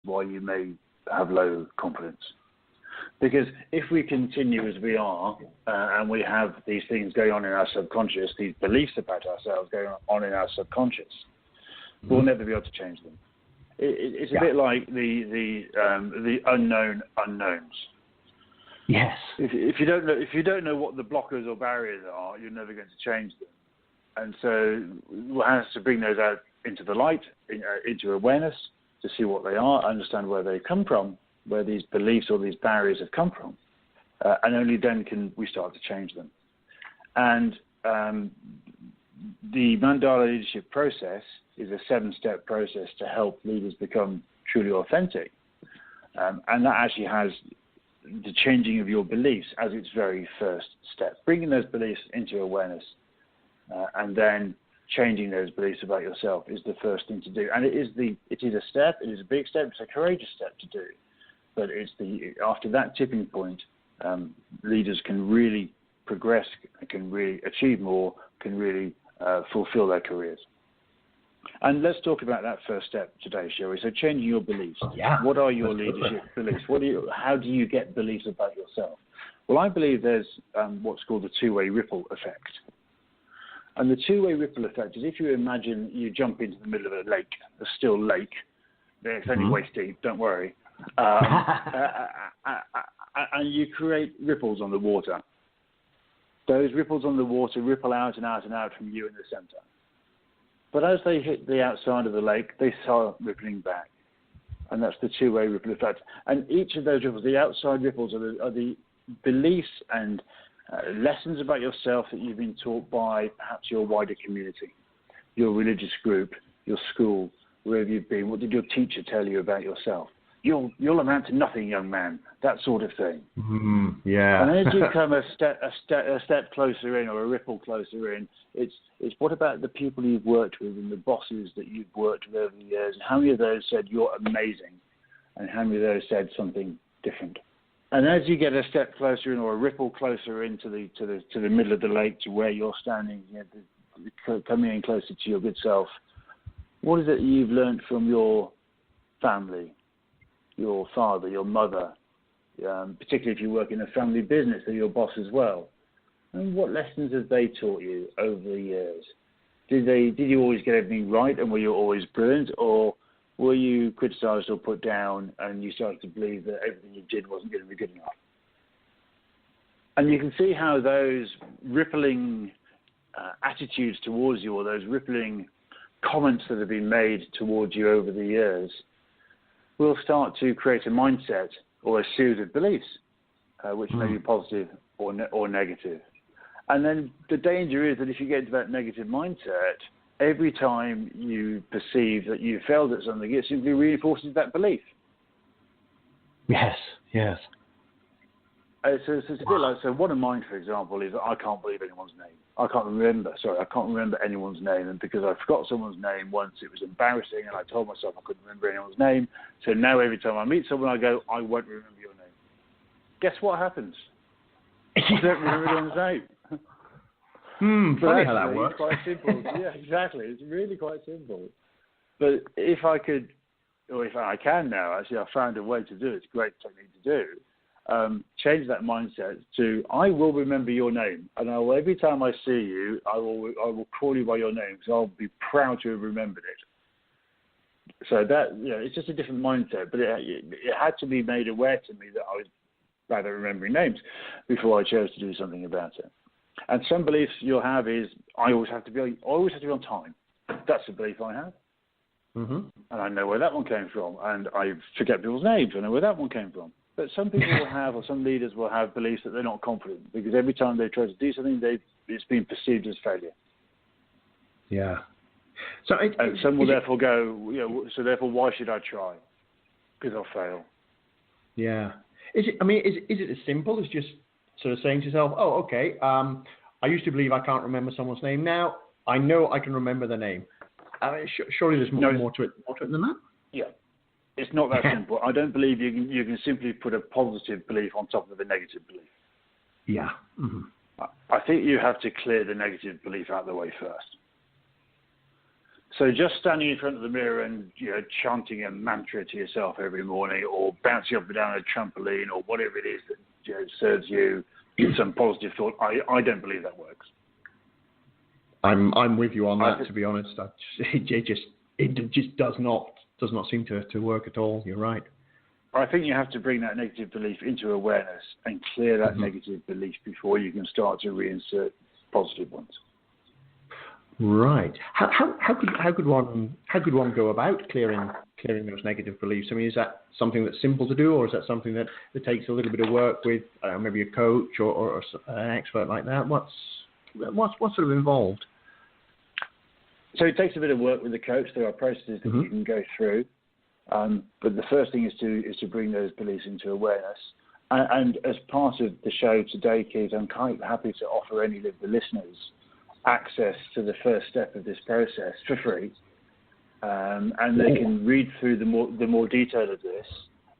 why you may have low confidence. Because if we continue as we are, and we have these things going on in our subconscious, these beliefs about ourselves going on in our subconscious, we'll never be able to change them. It's a bit like the unknown unknowns. Yes. If you don't know what the blockers or barriers are, you're never going to change them. And so we'll have to bring those out into the light, into awareness, to see what they are, understand where they come from, where these beliefs or these barriers have come from, and only then can we start to change them. And the Mandala leadership process is a 7-step process to help leaders become truly authentic. And that actually has the changing of your beliefs as its very first step. Bringing those beliefs into awareness and then changing those beliefs about yourself is the first thing to do. And it is a step, it is a big step, it's a courageous step to do. But after that tipping point, leaders can really progress, can really achieve more, can really fulfill their careers. And let's talk about that first step today, shall we? So changing your beliefs. Yeah. What are your leadership beliefs? How do you get beliefs about yourself? Well, I believe there's what's called the two-way ripple effect. And the two-way ripple effect is if you imagine you jump into the middle of a lake, a still lake. It's only waist deep, don't worry. And you create ripples on the water. Those ripples on the water ripple out and out and out from you in the center. But as they hit the outside of the lake, they start rippling back. And that's the two-way ripple effect. And each of those ripples, the outside ripples, are the beliefs and lessons about yourself that you've been taught by perhaps your wider community, your religious group, your school, wherever you've been. What did your teacher tell you about yourself? You'll amount to nothing, young man. That sort of thing. Yeah. And as you come a step closer in, or a ripple closer in, it's what about the people you've worked with and the bosses that you've worked with over the years? And how many of those said you're amazing, and how many of those said something different? And as you get a step closer in, or a ripple closer into the middle of the lake to where you're standing, coming in closer to your good self, what is it you've learned from your family? Your father, your mother, particularly if you work in a family business, they're your boss as well. And what lessons have they taught you over the years? Did you always get everything right, and were you always brilliant, or were you criticised or put down and you started to believe that everything you did wasn't going to be good enough? And you can see how those rippling attitudes towards you, or those rippling comments that have been made towards you over the years, will start to create a mindset or a series of beliefs, which may be positive or negative. And then the danger is that if you get into that negative mindset, every time you perceive that you failed at something, it simply reinforces that belief. Yes. So it's a bit like, so one of mine, for example, is I can't believe anyone's name. I can't remember anyone's name. And because I forgot someone's name once, it was embarrassing, and I told myself I couldn't remember anyone's name. So now every time I meet someone, I go, I won't remember your name. Guess what happens? I don't remember anyone's name. Funny how that works. It's quite simple. Yeah, exactly. It's really quite simple. But if I could, or if I can now, actually, I found a way to do it. It's a great technique to do. Change that mindset to, I will remember your name, and every time I see you, I will call you by your name, because I'll be proud to have remembered it. So that, it's just a different mindset, but it had to be made aware to me that I was bad at remembering names before I chose to do something about it. And some beliefs you'll have is, I always have to be on time. That's a belief I have. And I know where that one came from, and I forget people's names. I know where that one came from. But some people will have, or some leaders will have, beliefs that they're not confident, because every time they try to do something, it's been perceived as failure. Yeah. So some will therefore go, so therefore, why should I try? Because I'll fail. Yeah. Is it as simple as just sort of saying to yourself, oh, okay, I used to believe I can't remember someone's name. Now I know I can remember the name. Surely there's more to it than that? Yeah. It's not that simple. I don't believe you can simply put a positive belief on top of a negative belief. Yeah. I think you have to clear the negative belief out of the way first. So just standing in front of the mirror and chanting a mantra to yourself every morning, or bouncing up and down a trampoline, or whatever it is that serves you some positive thought, I don't believe that works. I'm with you on that. To be honest, it just does not seem to work at all. You're right. I think you have to bring that negative belief into awareness and clear that negative belief before you can start to reinsert positive ones. Right. How could one go about clearing those negative beliefs? I mean, is that something that's simple to do, or is that something that takes a little bit of work with maybe a coach or an expert like that? What's sort of involved? So it takes a bit of work with the coach. There are processes that you can go through, but the first thing is to bring those beliefs into awareness. And as part of the show today, Keith, I'm quite happy to offer any of the listeners access to the first step of this process for free, and they can read through the more detail of this.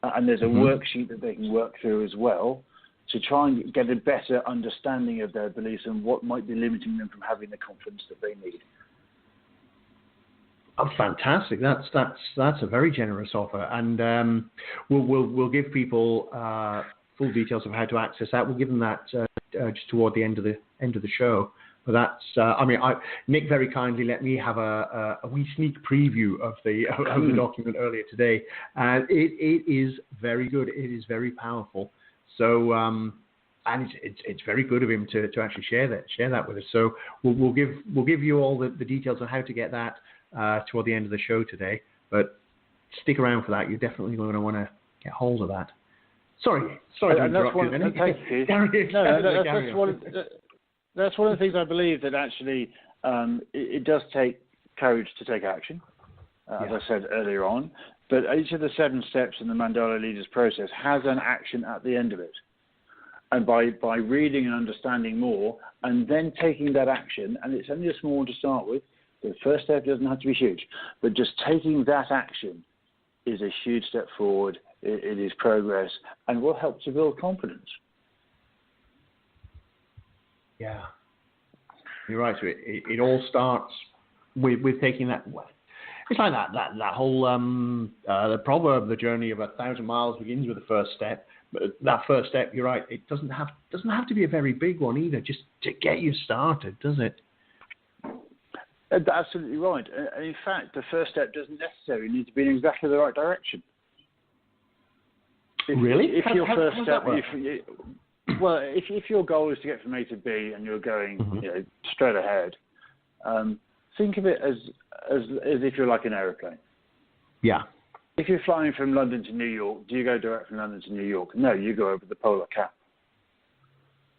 And there's a worksheet that they can work through as well to try and get a better understanding of their beliefs and what might be limiting them from having the confidence that they need. Oh, fantastic! That's a very generous offer, and we'll give people full details of how to access that. We'll give them that just toward the end of the show. But that's Nick very kindly let me have a wee sneak preview of the document earlier today, and it is very good. It is very powerful. So and it's very good of him to actually share that with us. So we'll give you all the details on how to get that toward the end of the show today, but stick around for that. You're definitely going to want to get hold of that. Sorry to interrupt you. That's one of the things I believe, that actually it does take courage to take action, as I said earlier on, but each of the 7 steps in the Mandala Leaders process has an action at the end of it. And by reading and understanding more and then taking that action, and it's only a small one to start with, the first step doesn't have to be huge, but just taking that action is a huge step forward. It is progress and will help to build confidence. Yeah, you're right. So it all starts with taking that. It's like that whole the proverb, the journey of 1,000 miles begins with the first step. But that first step, you're right. It doesn't have to be a very big one either. Just to get you started, does it? Absolutely right. And in fact, the first step doesn't necessarily need to be in exactly the right direction. Really? If your first step, if your goal is to get from A to B and you're going straight ahead, think of it as if you're like an aeroplane. Yeah. If you're flying from London to New York, do you go direct from London to New York? No, you go over the polar cap,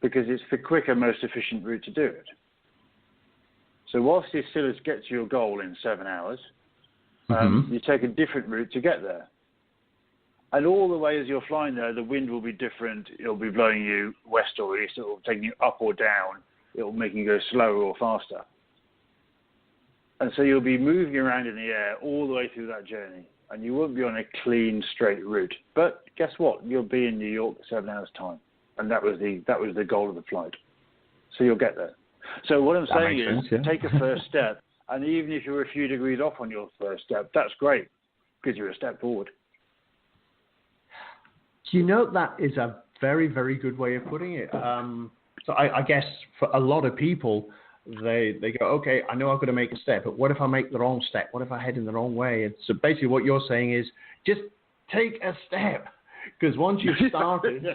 because it's the quicker, most efficient route to do it. So whilst you still get to your goal in 7 hours, you take a different route to get there. And all the way as you're flying there, the wind will be different. It'll be blowing you west or east. It'll take you up or down. It'll make you go slower or faster. And so you'll be moving around in the air all the way through that journey. And you won't be on a clean, straight route. But guess what? You'll be in New York in 7 hours' time. And that was the goal of the flight. So you'll get there. So what I'm saying is, take a first step. And even if you're a few degrees off on your first step, that's great, because you're a step forward. You know, that is a very, very good way of putting it. So I guess for a lot of people, they go, okay, I know I've got to make a step, but what if I make the wrong step? What if I head in the wrong way? And so basically what you're saying is just take a step, because once you've started,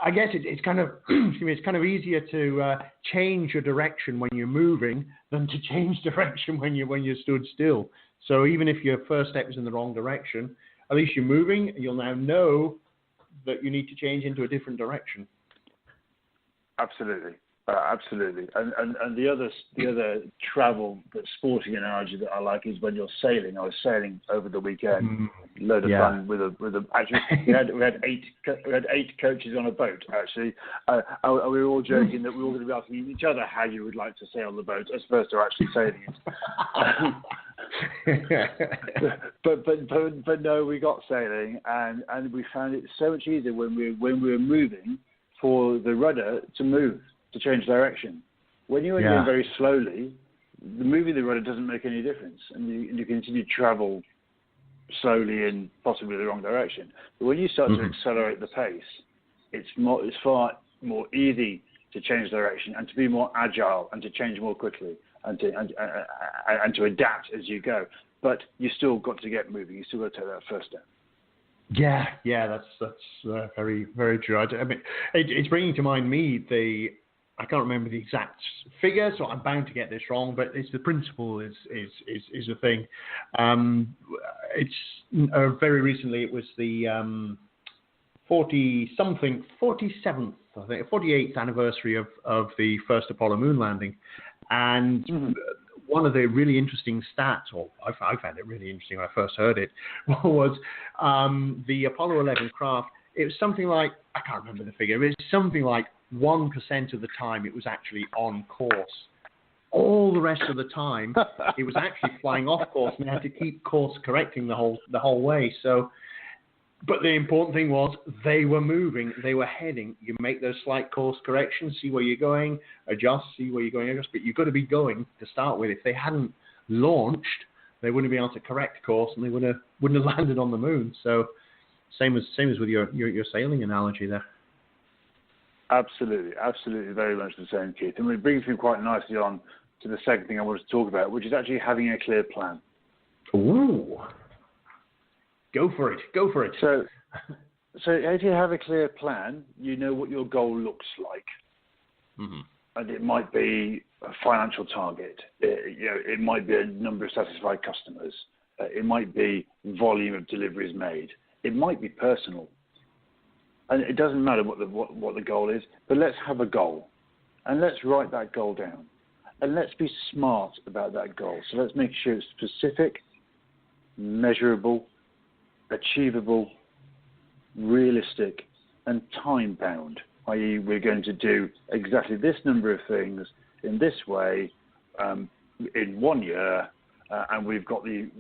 I guess it's kind of it's kind of easier to change your direction when you're moving than to change direction when you stood still. So even if your first step is in the wrong direction, at least you're moving. You'll now know that you need to change into a different direction. Absolutely. Absolutely. And the other travel but sporting analogy that I like is when you're sailing. I was sailing over the weekend, load of fun with a actually we had 8 coaches on a boat actually. We were all joking that we were all going to be asking each other how you would like to sail the boat as opposed to actually sailing it. but no, we got sailing and we found it so much easier when we were moving for the rudder to move, to change direction. When you were doing very slowly, the moving the rudder doesn't make any difference, and you continue to travel slowly in possibly the wrong direction. But when you start to accelerate the pace, it's far more easy to change direction and to be more agile and to change more quickly and to adapt as you go. But you still got to get moving. You still got to take that first step. Yeah, that's very, very true. I mean, it's bringing to mind I can't remember the exact figure, so I'm bound to get this wrong, but it's the principle is the thing. It's very recently it was the 47th, I think, 48th anniversary of the first Apollo moon landing, and one of the really interesting stats, or I found it really interesting when I first heard it, was the Apollo 11 craft. It was something like, I can't remember the figure, it was something like 1% of the time it was actually on course. All the rest of the time, it was actually flying off course, and they had to keep course correcting the whole way. So, but the important thing was they were moving, they were heading. You make those slight course corrections, see where you're going, adjust, see where you're going, adjust. But you've got to be going to start with. If they hadn't launched, they wouldn't be able to correct course, and they wouldn't have landed on the moon. So, same as with your sailing analogy there. Absolutely, very much the same, Keith. And it brings me quite nicely on to the second thing I wanted to talk about, which is actually having a clear plan. Ooh. Go for it. So if you have a clear plan, you know what your goal looks like. And it might be a financial target. It might be a number of satisfied customers. It might be volume of deliveries made. It might be personal. And it doesn't matter what the goal is, but let's have a goal. And let's write that goal down. And let's be smart about that goal. So let's make sure it's specific, measurable, achievable, realistic, and time-bound, i.e. we're going to do exactly this number of things in this way in 1 year, and we've got the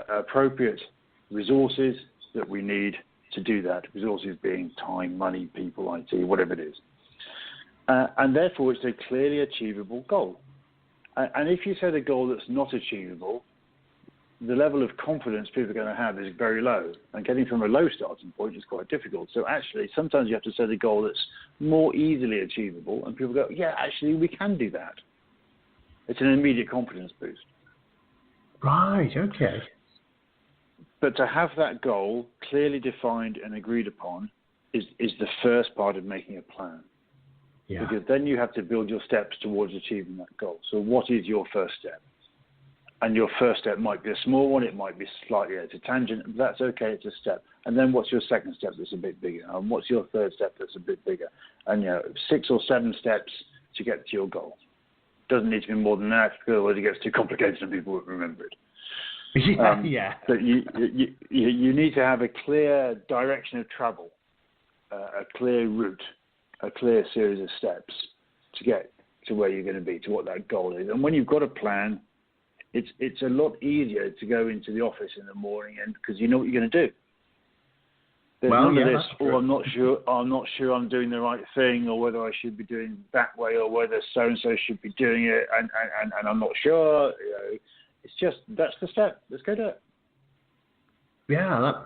appropriate resources that we need to do that, resources being time, money, people, IT, whatever it is. And therefore, it's a clearly achievable goal. And if you set a goal that's not achievable, the level of confidence people are going to have is very low. And getting from a low starting point is quite difficult. So actually, sometimes you have to set a goal that's more easily achievable, and people go, yeah, actually, we can do that. It's an immediate confidence boost. Right, okay. But to have that goal clearly defined and agreed upon is the first part of making a plan. Yeah. Because then you have to build your steps towards achieving that goal. So what is your first step? And your first step might be a small one. It might be slightly at a tangent. But that's okay. It's a step. And then what's your second step that's a bit bigger? And what's your third step that's a bit bigger? And 6 or 7 steps to get to your goal. Doesn't need to be more than that, because otherwise it gets too complicated and people won't remember it. Yeah. But you need to have a clear direction of travel, a clear route, a clear series of steps to get to where you're going to be, to what that goal is. And when you've got a plan, it's a lot easier to go into the office in the morning, and because you know what you're going to do. There's none of this, I'm not sure I'm doing the right thing, or whether I should be doing it that way, or whether so-and-so should be doing it, and I'm not sure. It's just, that's the step. Let's go do it. Yeah,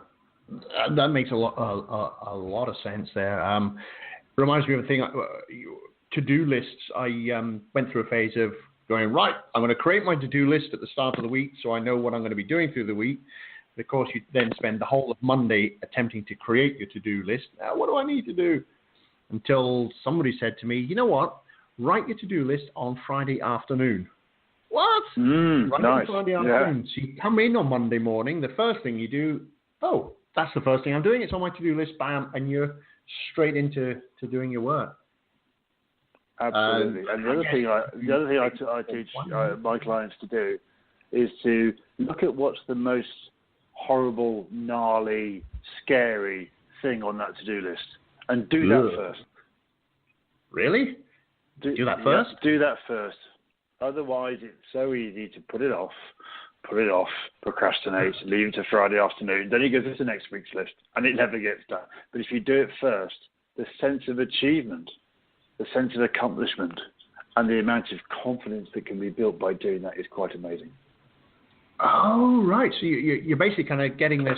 that makes a lot of sense there. Reminds me of a thing, to-do lists. I went through a phase of going, right, I'm going to create my to-do list at the start of the week so I know what I'm going to be doing through the week. But of course, you then spend the whole of Monday attempting to create your to-do list. Now, what do I need to do? Until somebody said to me, you know what? Write your to-do list on Friday afternoon. What? Right, nice. Friday afternoon. So you come in on Monday morning, the first thing you do, that's the first thing I'm doing. It's on my to-do list, bam, and you're straight into doing your work. Absolutely. And the other thing I teach my clients to do is to look at what's the most horrible, gnarly, scary thing on that to-do list and do that first. Really? Do that first? Yeah, do that first. Otherwise, it's so easy to put it off, procrastinate, leave it to Friday afternoon. Then it goes into next week's list, and it never gets done. But if you do it first, the sense of achievement, the sense of accomplishment, And the amount of confidence that can be built by doing that is quite amazing. Oh, right. So you're basically kind of getting this